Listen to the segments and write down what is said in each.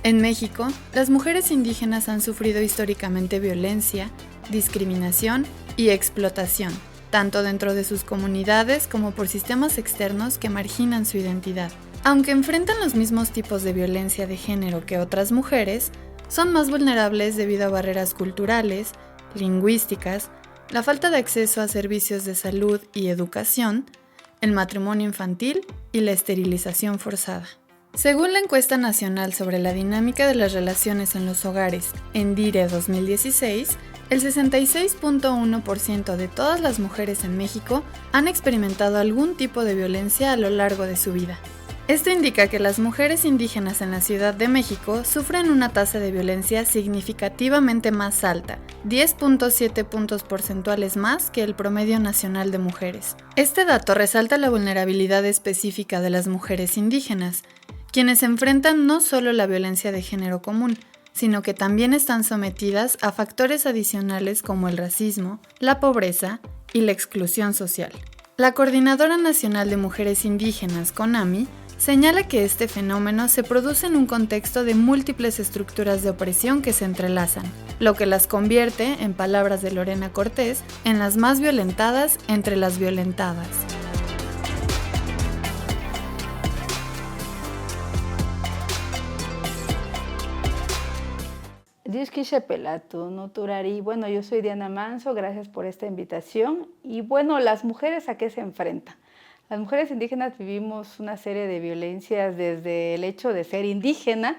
En México, las mujeres indígenas han sufrido históricamente violencia, discriminación y explotación, tanto dentro de sus comunidades como por sistemas externos que marginan su identidad. Aunque enfrentan los mismos tipos de violencia de género que otras mujeres, son más vulnerables debido a barreras culturales, lingüísticas, la falta de acceso a servicios de salud y educación, el matrimonio infantil y la esterilización forzada. Según la encuesta nacional sobre la dinámica de las relaciones en los hogares, ENDIRE 2016, el 66.1% de todas las mujeres en México han experimentado algún tipo de violencia a lo largo de su vida. Esto indica que las mujeres indígenas en la Ciudad de México sufren una tasa de violencia significativamente más alta, 10.7 puntos porcentuales más que el promedio nacional de mujeres. Este dato resalta la vulnerabilidad específica de las mujeres indígenas, quienes enfrentan no solo la violencia de género común, sino que también están sometidas a factores adicionales como el racismo, la pobreza y la exclusión social. La Coordinadora Nacional de Mujeres Indígenas, CONAMI, señala que este fenómeno se produce en un contexto de múltiples estructuras de opresión que se entrelazan, lo que las convierte, en palabras de Lorena Cortés, en las más violentadas entre las violentadas. Bueno, yo soy Diana Manso, gracias por esta invitación. Y bueno, las mujeres, ¿a qué se enfrentan? Las mujeres indígenas vivimos una serie de violencias desde el hecho de ser indígena.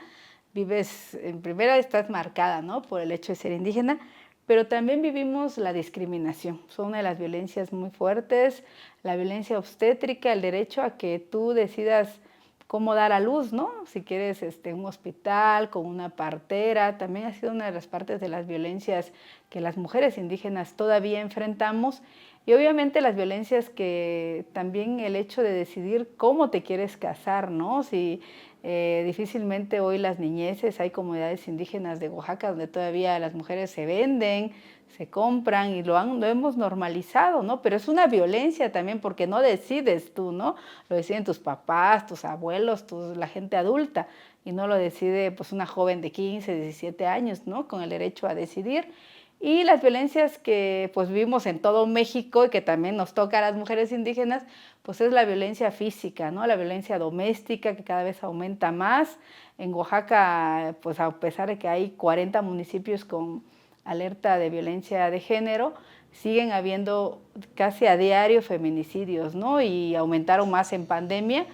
En primera estás marcada, ¿no?, por el hecho de ser indígena, pero también vivimos la discriminación. Son una de las violencias muy fuertes, la violencia obstétrica, el derecho a que tú decidas cómo dar a luz, ¿no? Si quieres un hospital, con una partera, también ha sido una de las partes de las violencias que las mujeres indígenas todavía enfrentamos. Y obviamente las violencias que también el hecho de decidir cómo te quieres casar, ¿no? Si difícilmente hoy las niñeces, hay comunidades indígenas de Oaxaca donde todavía las mujeres se venden, se compran y lo hemos normalizado, ¿no? Pero es una violencia también porque no decides tú, ¿no? Lo deciden tus papás, tus abuelos, la gente adulta, y no lo decide pues una joven de 15, 17 años, ¿no?, con el derecho a decidir. Y las violencias que pues vivimos en todo México y que también nos toca a las mujeres indígenas, pues es la violencia física, ¿no?, la violencia doméstica, que cada vez aumenta más. En Oaxaca, pues a pesar de que hay 40 municipios con alerta de violencia de género, siguen habiendo casi a diario feminicidios, ¿no?, y aumentaron más en pandemia,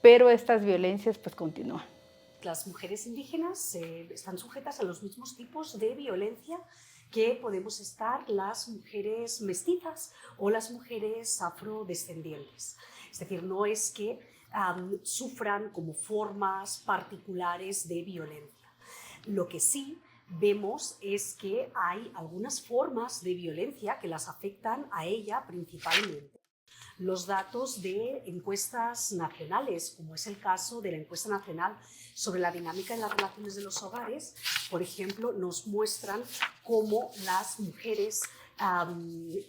pero estas violencias pues continúan. Las mujeres indígenas están sujetas a los mismos tipos de violencia que podemos estar las mujeres mestizas o las mujeres afrodescendientes. Es decir, no es que sufran como formas particulares de violencia. Lo que sí vemos es que hay algunas formas de violencia que las afectan a ella principalmente. Los datos de encuestas nacionales, como es el caso de la encuesta nacional sobre la dinámica de las relaciones de los hogares, por ejemplo, nos muestran cómo las mujeres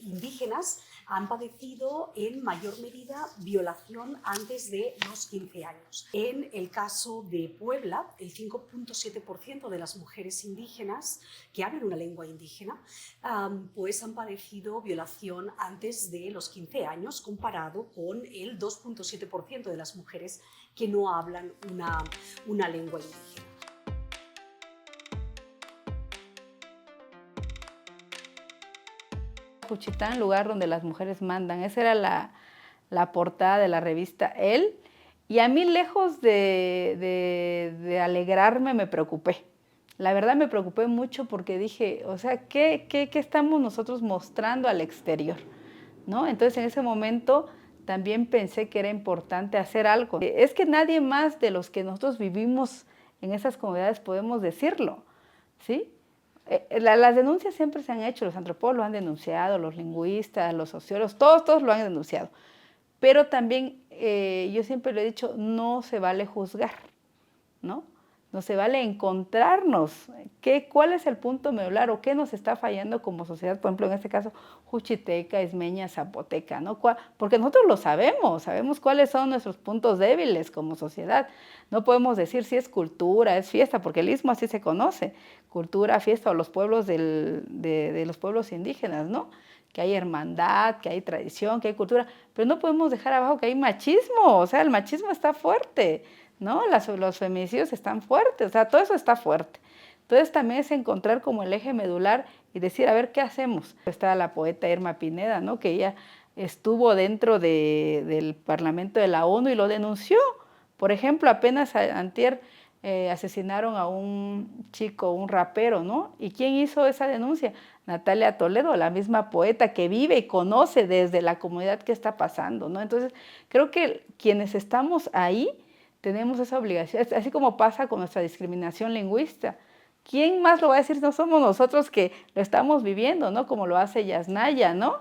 indígenas han padecido en mayor medida violación antes de los 15 años. En el caso de Puebla, el 5.7% de las mujeres indígenas que hablan una lengua indígena pues han padecido violación antes de los 15 años, comparado con el 2.7% de las mujeres que no hablan una lengua indígena. Juchitán, lugar donde las mujeres mandan. Esa era la portada de la revista Elle. Y a mí, lejos de alegrarme, me preocupé. La verdad me preocupé mucho porque dije, o sea, ¿qué estamos nosotros mostrando al exterior?, ¿no? Entonces, en ese momento también pensé que era importante hacer algo. Es que nadie más de los que nosotros vivimos en esas comunidades podemos decirlo, ¿sí? Las denuncias siempre se han hecho, los antropólogos lo han denunciado, los lingüistas, los sociólogos, todos lo han denunciado. Pero también yo siempre lo he dicho, no se vale juzgar, ¿no? No se vale encontrarnos cuál es el punto medular o qué nos está fallando como sociedad, por ejemplo, en este caso, juchiteca, ismeña, zapoteca, ¿no? Porque nosotros lo sabemos cuáles son nuestros puntos débiles como sociedad. No podemos decir si es cultura, es fiesta, porque el istmo así se conoce, cultura, fiesta, o los pueblos de los pueblos indígenas, ¿no? Que hay hermandad, que hay tradición, que hay cultura, pero no podemos dejar abajo que hay machismo, o sea, el machismo está fuerte, ¿no? Los feminicidios están fuertes, o sea, todo eso está fuerte. Entonces también es encontrar como el eje medular y decir, a ver, ¿qué hacemos? Está la poeta Irma Pineda, ¿no? Que ella estuvo dentro del Parlamento de la ONU y lo denunció. Por ejemplo, apenas antier asesinaron a un chico, un rapero, ¿no? ¿Y quién hizo esa denuncia? Natalia Toledo, la misma poeta que vive y conoce desde la comunidad qué está pasando, ¿no? Entonces, creo que quienes estamos ahí tenemos esa obligación, así como pasa con nuestra discriminación lingüística. ¿Quién más lo va a decir? No somos nosotros que lo estamos viviendo, ¿no? Como lo hace Yasnaya, ¿no?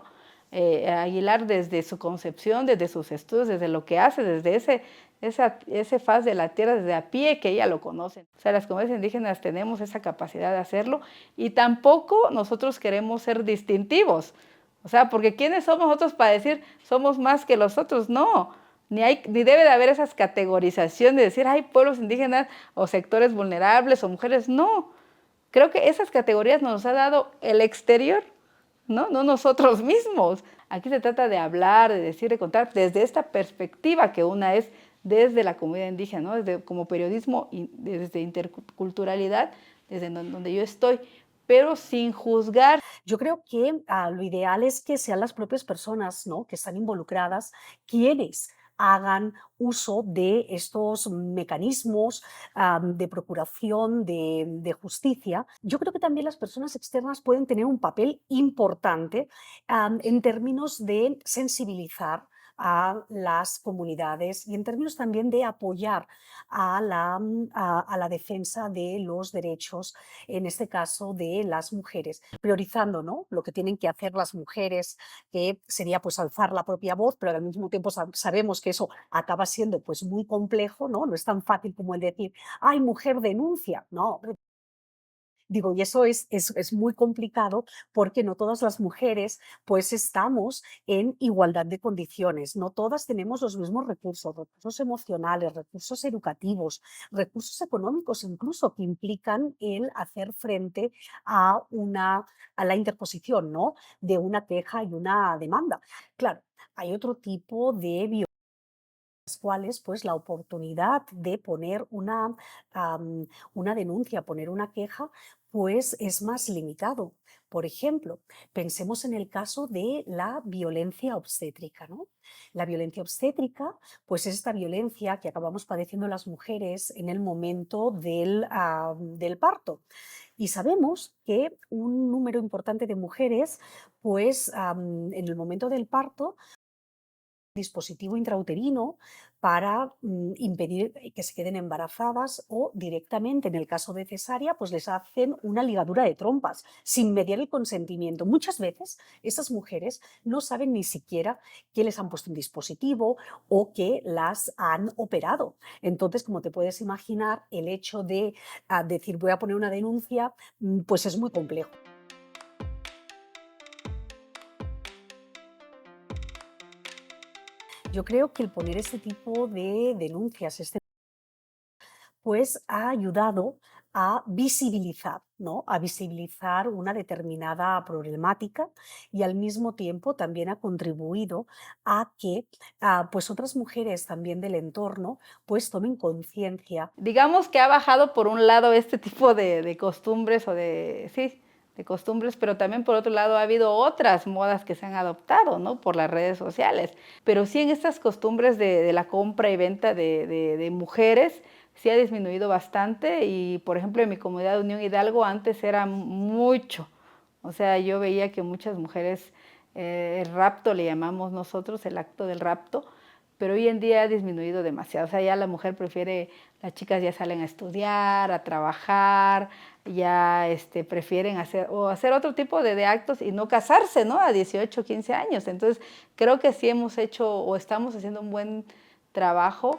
Aguilar desde su concepción, desde sus estudios, desde lo que hace, desde ese faz de la tierra, desde a pie que ella lo conoce. O sea, las comunidades indígenas tenemos esa capacidad de hacerlo y tampoco nosotros queremos ser distintivos. O sea, porque ¿quiénes somos nosotros para decir somos más que los otros? No. Ni debe de haber esas categorizaciones de decir, hay pueblos indígenas o sectores vulnerables o mujeres. No, creo que esas categorías nos ha dado el exterior, ¿no? No nosotros mismos. Aquí se trata de hablar, de decir, de contar desde esta perspectiva que una es desde la comunidad indígena, ¿no? Desde, como periodismo, desde interculturalidad, desde donde yo estoy, pero sin juzgar. Yo creo que lo ideal es que sean las propias personas, ¿no?, que están involucradas quienes hagan uso de estos mecanismos de procuración de justicia. Yo creo que también las personas externas pueden tener un papel importante en términos de sensibilizar a las comunidades y en términos también de apoyar a la defensa de los derechos, en este caso de las mujeres, priorizando, ¿no?, lo que tienen que hacer las mujeres, que sería pues alzar la propia voz, pero al mismo tiempo sabemos que eso acaba siendo pues muy complejo, ¿no? No es tan fácil como el decir, ay, mujer denuncia, no. Digo, y eso es muy complicado porque no todas las mujeres pues estamos en igualdad de condiciones, no todas tenemos los mismos recursos, recursos emocionales, recursos educativos, recursos económicos incluso que implican el hacer frente a la interposición, ¿no?, de una queja y una demanda. Claro, hay otro tipo de violencia cuales pues la oportunidad de poner una denuncia, poner una queja, pues es más limitado. Por ejemplo, pensemos en el caso de la violencia obstétrica, ¿no? La violencia obstétrica, pues es esta violencia que acabamos padeciendo las mujeres en el momento del parto. Y sabemos que un número importante de mujeres, pues en el momento del parto, dispositivo intrauterino para impedir que se queden embarazadas o directamente, en el caso de cesárea, pues les hacen una ligadura de trompas sin mediar el consentimiento. Muchas veces estas mujeres no saben ni siquiera que les han puesto un dispositivo o que las han operado. Entonces, como te puedes imaginar, el hecho de decir voy a poner una denuncia, pues es muy complejo. Yo creo que el poner este tipo de denuncias, pues ha ayudado a visibilizar, ¿no? A visibilizar una determinada problemática y al mismo tiempo también ha contribuido a que pues otras mujeres también del entorno pues tomen conciencia. Digamos que ha bajado por un lado este tipo de costumbres o de costumbres, pero también por otro lado ha habido otras modas que se han adoptado, ¿no?, por las redes sociales. Pero sí en estas costumbres de la compra y venta de mujeres sí ha disminuido bastante y, por ejemplo, en mi comunidad de Unión Hidalgo antes era mucho. O sea, yo veía que muchas mujeres, el rapto le llamamos nosotros, el acto del rapto, pero hoy en día ha disminuido demasiado. O sea, ya la mujer prefiere, las chicas ya salen a estudiar, a trabajar, ya prefieren hacer otro tipo de actos y no casarse, ¿no?, a 18, 15 años. Entonces, creo que sí hemos hecho o estamos haciendo un buen trabajo.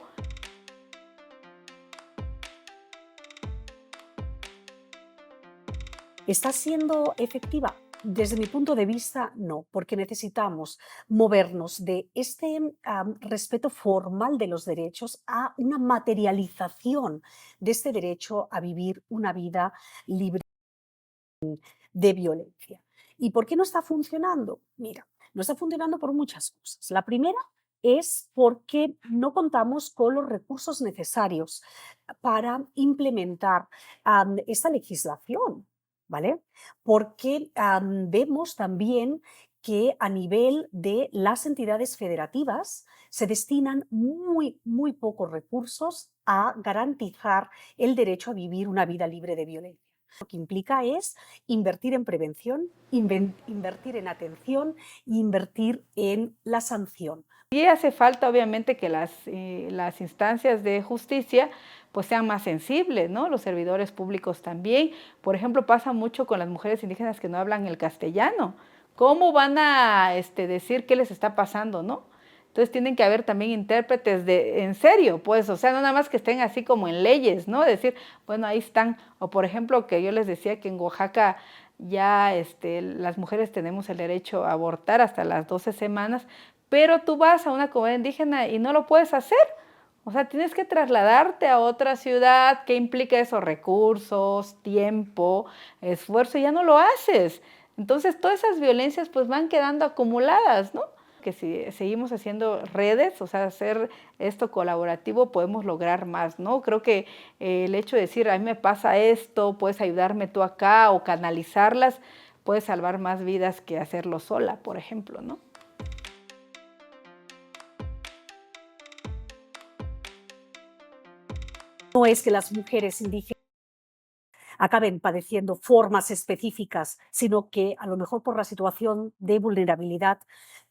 ¿Está siendo efectiva? Desde mi punto de vista, no, porque necesitamos movernos de este respeto formal de los derechos a una materialización de este derecho a vivir una vida libre de violencia. ¿Y por qué no está funcionando? Mira, no está funcionando por muchas cosas. La primera es porque no contamos con los recursos necesarios para implementar esta legislación, ¿vale? Porque vemos también que a nivel de las entidades federativas se destinan muy pocos recursos a garantizar el derecho a vivir una vida libre de violencia. Lo que implica es invertir en prevención, invertir en atención e invertir en la sanción. Y hace falta, obviamente, que las instancias de justicia pues sean más sensibles, ¿no? Los servidores públicos también. Por ejemplo, pasa mucho con las mujeres indígenas que no hablan el castellano. ¿Cómo van a decir qué les está pasando, no? Entonces tienen que haber también intérpretes en serio, pues, o sea, no nada más que estén así como en leyes, ¿no? Decir, bueno, ahí están. O por ejemplo, que yo les decía que en Oaxaca ya las mujeres tenemos el derecho a abortar hasta las 12 semanas, pero tú vas a una comunidad indígena y no lo puedes hacer. O sea, tienes que trasladarte a otra ciudad. ¿Qué implica eso? Recursos, tiempo, esfuerzo, y ya no lo haces. Entonces, todas esas violencias pues van quedando acumuladas, ¿no? Que si seguimos haciendo redes, o sea, hacer esto colaborativo, podemos lograr más, ¿no? Creo que el hecho de decir, a mí me pasa esto, puedes ayudarme tú acá, o canalizarlas, puede salvar más vidas que hacerlo sola, por ejemplo, ¿no? No es que las mujeres indígenas acaben padeciendo formas específicas, sino que a lo mejor por la situación de vulnerabilidad,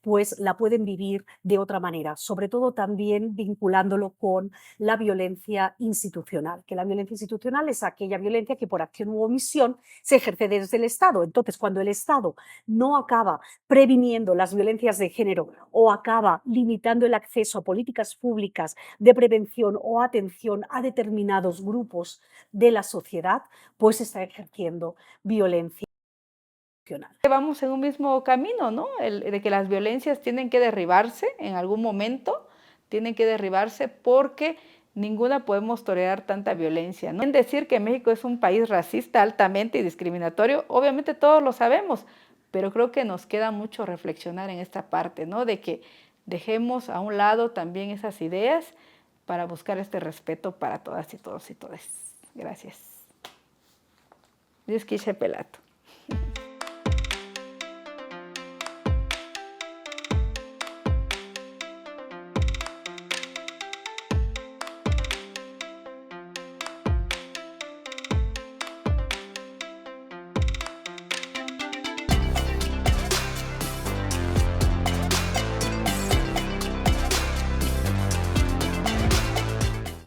pues la pueden vivir de otra manera, sobre todo también vinculándolo con la violencia institucional, que la violencia institucional es aquella violencia que por acción u omisión se ejerce desde el Estado. Entonces, cuando el Estado no acaba previniendo las violencias de género o acaba limitando el acceso a políticas públicas de prevención o atención a determinados grupos de la sociedad, pues está ejerciendo violencia institucional. Vamos en un mismo camino, ¿no? De que las violencias tienen que derribarse en algún momento, tienen que derribarse porque ninguna podemos tolerar tanta violencia, ¿no? En decir que México es un país racista altamente y discriminatorio, obviamente todos lo sabemos, pero creo que nos queda mucho reflexionar en esta parte, ¿no? De que dejemos a un lado también esas ideas para buscar este respeto para todas y todos y todas. Gracias. Dios quise pelato.